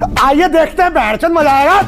आइए देखते हैं, बैठचंद मजा आएगा।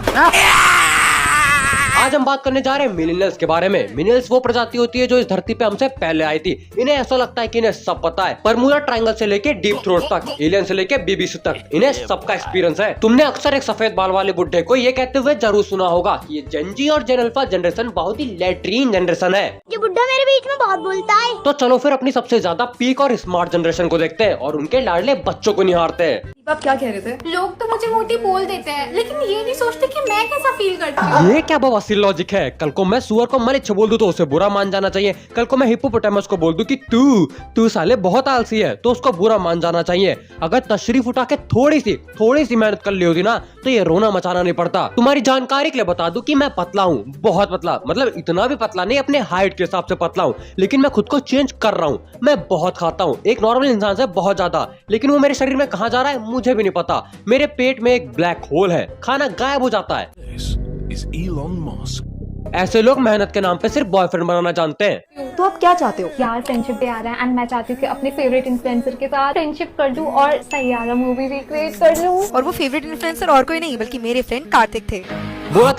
आज हम बात करने जा रहे हैं मिलेनियल्स के बारे में। मिलेनियल्स वो प्रजाति होती है जो इस धरती पे हमसे पहले आई थी। इन्हें ऐसा लगता है कि इन्हें सब पता है। बरमूडा ट्रायंगल से लेके डीप थ्रोट तक, एलियन से लेके बीबीसी तक, इन्हें सबका एक्सपीरियंस है। तुमने अक्सर एक सफेद बाल वाले बुड्ढे को ये कहते हुए जरूर सुना होगा कि ये जेन जी और जेन अल्फा जनरेशन बहुत ही लेट्रीन जनरेशन है। ये बुड्ढा मेरे बीच में बहुत बोलता है। तो चलो फिर अपनी सबसे ज्यादा पीक और स्मार्ट जनरेशन को देखते हैं और उनके लाडले बच्चों को निहारते हैं। आप क्या कह रहे थे? लोग तो मुझे मोटी बोल देते हैं, लेकिन ये नहीं सोचते कि मैं कैसा फील करती हूँ। ये क्या बवासीर लॉजिक है। कल को मैं सुअर को मलिच्छ बोल दूं तो उसे बुरा मान जाना चाहिए। कल को मैं हिप्पोपोटामस को बोल दूं कि तू साले बहुत आलसी है तो उसको बुरा मान जाना चाहिए। अगर तशरीफ उठा के थोड़ी सी मेहनत कर ली होती ना तो ये रोना मचाना नहीं पड़ता। तुम्हारी जानकारी के लिए बता दूं कि मैं पतला हूँ, बहुत पतला, मतलब इतना भी पतला नहीं, अपने हाइट के हिसाब से पतला हूँ, लेकिन मैं खुद को चेंज कर रहा हूँ। मैं बहुत खाता हूँ, एक नॉर्मल इंसान से बहुत ज्यादा, लेकिन वो मेरे शरीर में कहाँ जा रहा है मुझे भी नहीं पता। मेरे पेट में एक ब्लैक होल है, खाना गायब हो जाता है। ऐसे लोग मेहनत के नाम पे सिर्फ बॉयफ्रेंड बनाना जानते हैं। तो आप क्या चाहते हो? यार फ्रेंडशिप डे आ रहा है एंड मैं चाहती हूँ कि अपने फेवरेट इन्फ्लुएंसर के साथ फ्रेंडशिप कर दूं और सैयारा मूवी रिक्रिएट कर लूं। और वो फेवरेट इन्फ्लुएंसर और कोई नहीं बल्कि मेरे फ्रेंड कार्तिक थे। बोला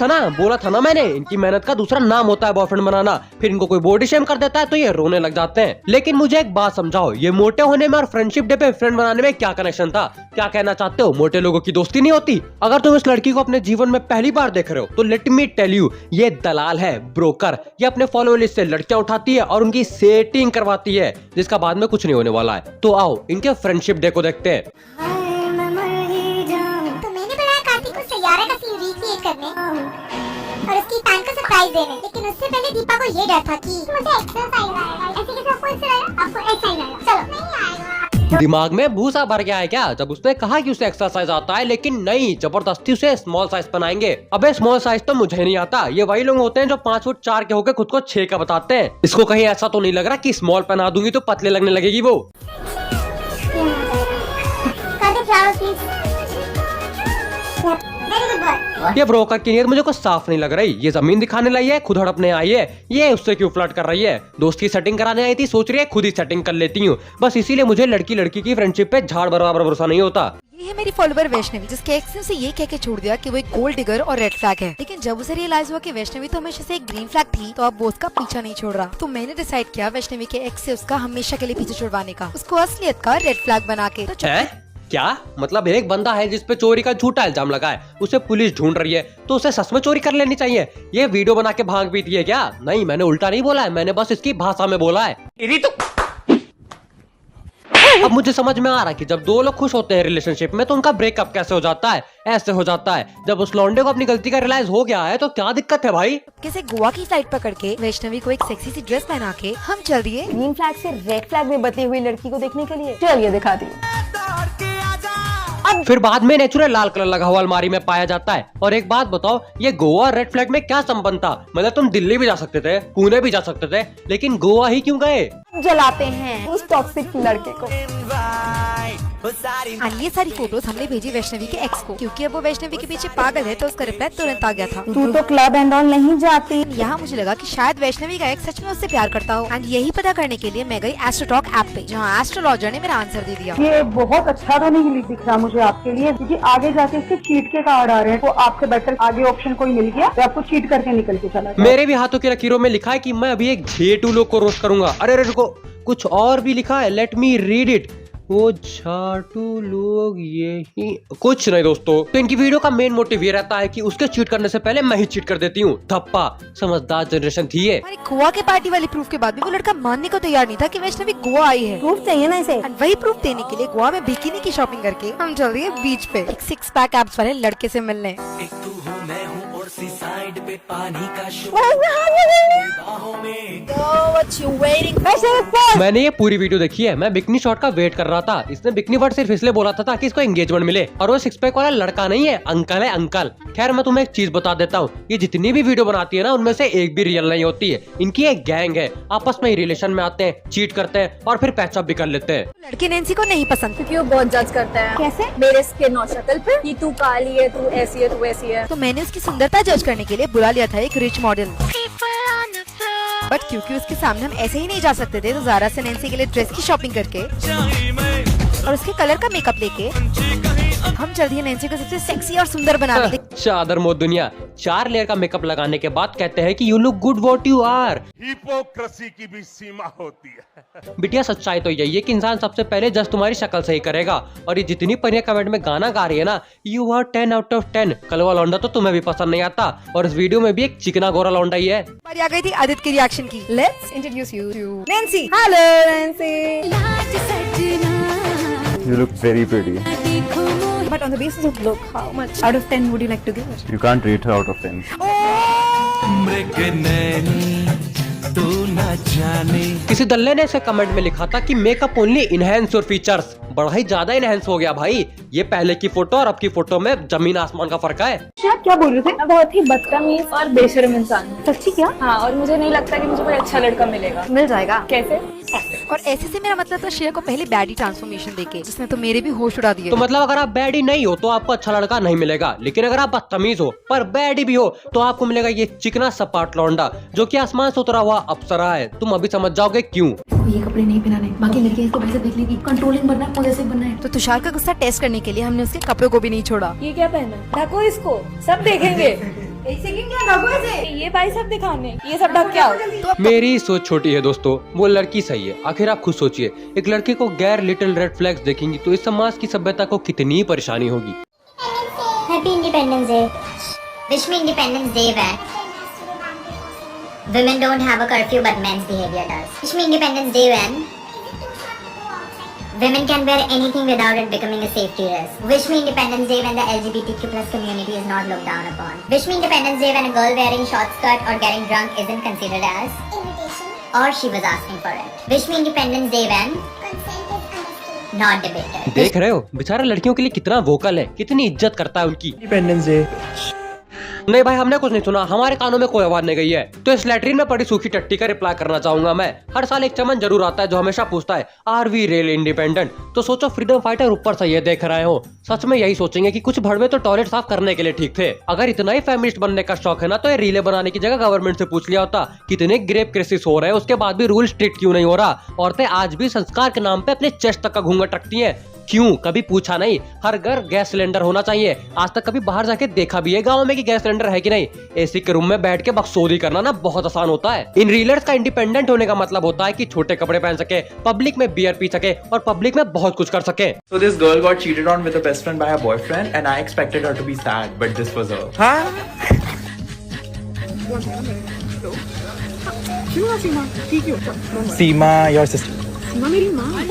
था ना मैंने, इनकी मेहनत का दूसरा नाम होता है बॉयफ्रेंड बनाना। फिर इनको कोई बॉडी शेम कर देता है तो ये रोने लग जाते हैं। लेकिन मुझे एक बात समझाओ, ये मोटे होने में और फ्रेंडशिप डे पे फ्रेंड बनाने में क्या कनेक्शन था? क्या कहना चाहते हो, मोटे लोगों की दोस्ती नहीं होती? अगर तुम इस लड़की को अपने जीवन में पहली बार देख रहे हो तो लेट मी टेल यू, ये दलाल है, ब्रोकर। ये अपने फॉलोअर लिस्ट से लड़कियां उठाती है और उनकी सेटिंग करवाती है, जिसका बाद में कुछ नहीं होने वाला है। तो आओ इनके फ्रेंडशिप डे को देखते हैं। तो मैंने बुलाया कार्तिक को सैयारा का सीन रिक्रिएट करने और उसकी फैन को सरप्राइज देने, लेकिन उससे पहले दीपा को ये डर था कि मुझे एक्सरसाइज आएगा। ऐसे कैसे आपको एक्सरसाइज आएगा? चलो नहीं आएगा। दिमाग में भूसा भर गया है क्या जब उसने कहा कि उसे एक्सरसाइज आता है? लेकिन नहीं, जबरदस्ती उसे स्मॉल साइज बनाएंगे। अबे स्मॉल साइज तो मुझे नहीं आता। ये वही लोग होते हैं जो 5 फुट 4 के होकर खुद को 6 का बताते हैं। इसको कहीं ऐसा तो नहीं लग रहा कि स्मॉल पहना दूंगी तो पतले लगने लगेगी वो। ये ब्रोकर की नीयत मुझे कुछ साफ नहीं लग रही। ये जमीन दिखाने लाई है, खुद हड़पने आई है। ये उससे क्यों फ्लर्ट कर रही है? दोस्त की सेटिंग कराने आई थी, सोच रही है खुद ही सेटिंग कर लेती हूँ। बस इसीलिए मुझे लड़की की फ्रेंडशिप पे झाड़ बराबर भरोसा नहीं होता। ये है मेरी फॉलोअर वैष्णवी, जिसके एक्स ने उसे ये कह के छोड़ दिया कि वो एक गोल्ड डिगर और रेड फ्लैग है। लेकिन जब उसे रियलाइज हुआ कि वैष्णवी तो हमेशा से एक ग्रीन फ्लैग थी, तो अब वो उसका पीछा नहीं छोड़ रहा। तो मैंने डिसाइड किया वैष्णवी के एक्स से उसका हमेशा के लिए पीछे छुड़वाने का, उसको असलियत का रेड फ्लैग बना के। तो क्या मतलब, एक बंदा है जिसपे चोरी का झूठा इल्जाम लगा है, उसे पुलिस ढूंढ रही है, तो उसे सच में चोरी कर लेनी चाहिए। ये वीडियो बना के भाग पीती है क्या? नहीं, मैंने उल्टा नहीं बोला है, मैंने बस इसकी भाषा में बोला है। अब मुझे समझ में आ रहा है कि जब दो लोग खुश होते हैं रिलेशनशिप में तो उनका ब्रेकअप कैसे हो जाता है। ऐसे हो जाता है। जब उस लौंडे को अपनी गलती का रियलाइज हो गया है तो क्या दिक्कत है भाई? कैसे गोवा की फ्लाइट पकड़ के वैष्णवी को एक सेक्सी सी ड्रेस पहना के हम चल दिए ग्रीन फ्लैग से रेड फ्लैग में बदली हुई लड़की को देखने के लिए। चलिए दिखाती हूँ। फिर बाद में नेचुरल लाल कलर लगा हुआ अलमारी में पाया जाता है। और एक बात बताओ, ये गोवा और रेड फ्लैग में क्या संबंध था? मतलब तुम दिल्ली भी जा सकते थे, पुणे भी जा सकते थे, लेकिन गोवा ही क्यों गए? जलाते हैं उस टॉक्सिक लड़के को। ये सारी फोटोज हमने भेजी वैष्णवी के एक्स को, क्योंकि अब वो वैष्णवी के पीछे पागल है तो उसका रिप्लाई तुरंत आ गया था। तू तो क्लब एंड ऑल नहीं जाती। यहाँ मुझे लगा कि शायद वैष्णवी का एक्स सच में उससे प्यार करता हो। एंड यही पता करने के लिए मैं गई एस्ट्रोटॉक ऐप पे, जहाँ एस्ट्रोलॉजर ने मेरा आंसर दे दिया। ये बहुत अच्छा तो नहीं दिख रहा मुझे आपके लिए, क्योंकि आगे जाके इसके चीट के कार्ड आ रहे हैं। तो आपसे बेटर आगे ऑप्शन कोई मिल गया तो आपको चीट करके निकल के चला जाए। मेरे भी हाथों की लकीरों में लिखा है कि मैं अभी एक झेटू लोग को रोस्ट करूंगा। अरे रुको, कुछ और भी लिखा है, लेट मी रीड इट। वो झाटू लोग यही कुछ नहीं दोस्तों। तो इनकी वीडियो का मेन मोटिव ये रहता है कि उसके चीट करने से पहले मैं ही चीट कर देती हूँ। धप्पा, समझदार जनरेशन थी ये। गोवा के पार्टी वाली प्रूफ के बाद भी वो लड़का मानने को तैयार नहीं था कि वैष्णवी गोवा आई है। प्रूफ चाहिए ना इसे। वही प्रूफ देने के लिए गोवा में बिकिनी की शॉपिंग करके हम चल रहे बीच पे एक 6 पैक एब्स वाले लड़के से मिलने। एक तू हूँ मैं हूँ और सी साइड पे पानी का शो। मैंने ये पूरी वीडियो देखी है। मैं बिकनी शॉट का वेट कर रहा था। इसने बिकनी वर्ड सिर्फ इसलिए बोला था ताकि इसको एंगेजमेंट मिले। और वो 6 पैक वाला लड़का नहीं है, अंकल है, अंकल। खैर मैं तुम्हें एक चीज बता देता हूँ, ये जितनी भी वीडियो बनाती है ना उनमें से एक भी रियल नहीं होती है। इनकी एक गैंग है, आपस में ही रिलेशन में आते हैं, चीट करते हैं और फिर पैचअप भी कर लेते हैं। लड़की नैन्सी को नहीं पसंद क्योंकि वो बहुत जज करता है। कैसे? मेरे स्किन और शक्ल पे कि तू काली है, तू ऐसी है, तू ऐसी है। तो मैंने उसकी सुंदरता जज करने के लिए बुला लिया था एक रिच मॉडल। बट क्योंकि उसके सामने हम ऐसे ही नहीं जा सकते थे, तो ज़ारा से नैन्सी के लिए ड्रेस की शॉपिंग करके और उसके कलर का मेकअप लेके हम चलती है नैन्सी को सबसे सेक्सी और सुंदर बनाने। चादर मो दुनिया 4 लेयर का मेकअप लगाने के बाद कहते हैं कि you look good what you are. Hypocrisy की भी सीमा होती है। बिटिया सच्चाई तो यही है कि इंसान सबसे पहले जस्ट तुम्हारी शक्ल सही करेगा। और ये जितनी परियां कमेंट में गाना गा रही है ना, यू आर 10 out of 10। कलवा लौंडा तो तुम्हें भी पसंद नहीं आता और इस वीडियो में भी एक चिकना गोरा लौंडा ही है। बारी आ गई थी आदित्य की रिएक्शन की। Let's introduce you to Nancy. Hello, Nancy. You look very pretty. But on the basis of look, how much out of 10 would you like to give it? You can't rate her out of 10. मृग नैनी तू न जाने। किसी दल्ले ने इसे comment में लिखा था कि makeup only enhance your features. बड़ा ही ज्यादा इनहेंस हो गया भाई। ये पहले की फोटो और अब की फोटो में जमीन आसमान का फर्क है। आप क्या बोल रहे थे? मैं बहुत ही बदतमीज और बेशर्म इंसान हूँ। सच्ची क्या? हाँ, और मुझे नहीं लगता कि मुझे कोई अच्छा लड़का मिलेगा। मिल जाएगा। कैसे? और ऐसे से मेरा मतलब था श्रेया को पहले बैडी ट्रांसफॉर्मेशन देके, जिसने तो मेरे भी होश उड़ा दिए। तो मतलब अगर आप बैडी नहीं हो तो आपको अच्छा लड़का नहीं मिलेगा, लेकिन अगर आप बदतमीज हो पर बैडी भी हो तो आपको मिलेगा ये चिकना सपाट लौंडा जो कि आसमान से उतरा हुआ अप्सरा है। तुम अभी समझ जाओगे क्यों। ये कपड़े नहीं पहनाने, बाकी लड़कियां इसको वैसे देख लेगी। कंट्रोलिंग बनना है, पॉजेसिव बनना है। तो तुषार का गुस्सा टेस्ट करने के लिए हमने उसके कपड़ों को भी नहीं छोड़ा। ये क्या पहना? ढको इसको, सब देखेंगे। ये भाई सब दिखाने, ये सब ढक क्या हो? मेरी सोच छोटी है दोस्तों, वो लड़की सही है। आखिर आप खुद सोचिए, एक लड़के को गैर लिटिल रेड फ्लैग्स देखेंगी तो इस समाज की सभ्यता को कितनी परेशानी होगी। Happy independence day. Wish me independence day back. Women don't have a curfew but men's behavior does. Wish me Independence Day when women can wear anything without it becoming a safety risk. Wish me Independence Day when the LGBTQ+ community is not looked down upon. Wish me Independence Day when a girl wearing short skirt or getting drunk isn't considered as invitation or she was asking for it. Wish me Independence Day when consent is understood, not debated. देख रहे हो बेचारा लड़कियों के लिए कितना vocal है, कितनी इज्जत करता है उनकी। Independence Day. नहीं भाई, हमने कुछ नहीं सुना, हमारे कानों में कोई आवाज नहीं गई है। तो इस लैट्रिन में पड़ी सूखी टट्टी का रिप्लाई करना चाहूंगा मैं। हर साल एक चमन जरूर आता है जो हमेशा पूछता है आर वी रियली इंडिपेंडेंट। तो सोचो फ्रीडम फाइटर ऊपर से ये देख रहे हो, सच में यही सोचेंगे कि कुछ भड़वे तो टॉयलेट साफ करने के लिए ठीक थे। अगर इतना ही फेमिनिस्ट बनने का शौक है ना तो ये रीले बनाने की जगह गवर्नमेंट से पूछ लिया होता कितने ग्रेप केसेस हो रहे हैं, उसके बाद भी रूल स्ट्रिक्ट क्यों नहीं हो रहा। औरतें आज भी संस्कार के नाम पे अपने चेस्ट तक का घूंघट रखती हैं, क्यों कभी पूछा नहीं। हर घर गैस सिलेंडर होना चाहिए। आज तक कभी बाहर जाके देखा भी है गांव में कि गैस सिलेंडर है कि नहीं। एसी के रूम में बैठ के बकचोदी करना ना बहुत आसान होता है। इन रीलर्स का इंडिपेंडेंट होने का मतलब होता है कि छोटे कपड़े पहन सके, पब्लिक में बियर पी सके और पब्लिक में बहुत कुछ कर सके। So this girl got cheated on with her best friend by her boyfriend and I expected her to be sad, but this was her. Seema, your sister.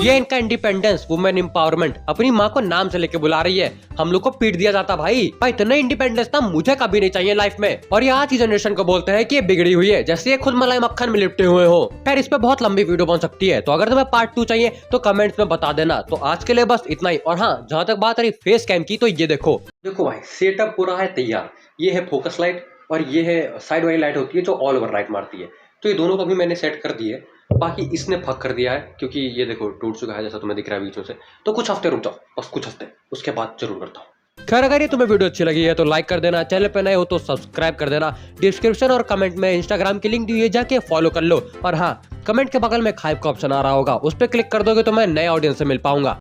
ये इनका इंडिपेंडेंस, वुमेन एम्पावरमेंट अपनी माँ को नाम से लेके बुला रही है। हम लोग को पीट दिया जाता भाई इतना इंडिपेंडेंस ना मुझे कभी नहीं चाहिए लाइफ में। और ये आज की जनरेशन को बोलते हैं कि ये बिगड़ी हुई है, जैसे ये खुद मलाई मक्खन में लिपटे हुए हो। खैर इस पे बहुत लंबी वीडियो बन सकती है, तो अगर तुम्हें पार्ट 2 चाहिए तो कमेंट्स में बता देना। तो आज के लिए बस इतना ही। और हाँ, जहाँ तक बात रही फेस कैम की, तो ये देखो भाई सेटअप पूरा है तैयार। ये है फोकस लाइट और ये है साइड वाली लाइट होती है जो ऑल ओवर लाइट मारती है। तो ये दोनों को भी मैंने सेट कर दिए, बाकी इसने फक कर दिया है क्योंकि ये देखो टूट चुका है जैसा तुम्हें दिख रहा है बीचों से। तो कुछ हफ्ते रुक जाओ, बस कुछ हफ्ते, उसके बाद जरूर करता हूँ। खैर अगर ये तुम्हें वीडियो अच्छी लगी है तो लाइक कर देना, चैनल पे नए हो तो सब्सक्राइब कर देना। डिस्क्रिप्शन और कमेंट में इंस्टाग्राम की लिंक दी है, जाके फॉलो कर लो। और हाँ, कमेंट के बगल में खाइब का ऑप्शन आ रहा होगा, उस पर क्लिक कर दोगे तो मैं नए ऑडियंस से मिल पाऊंगा।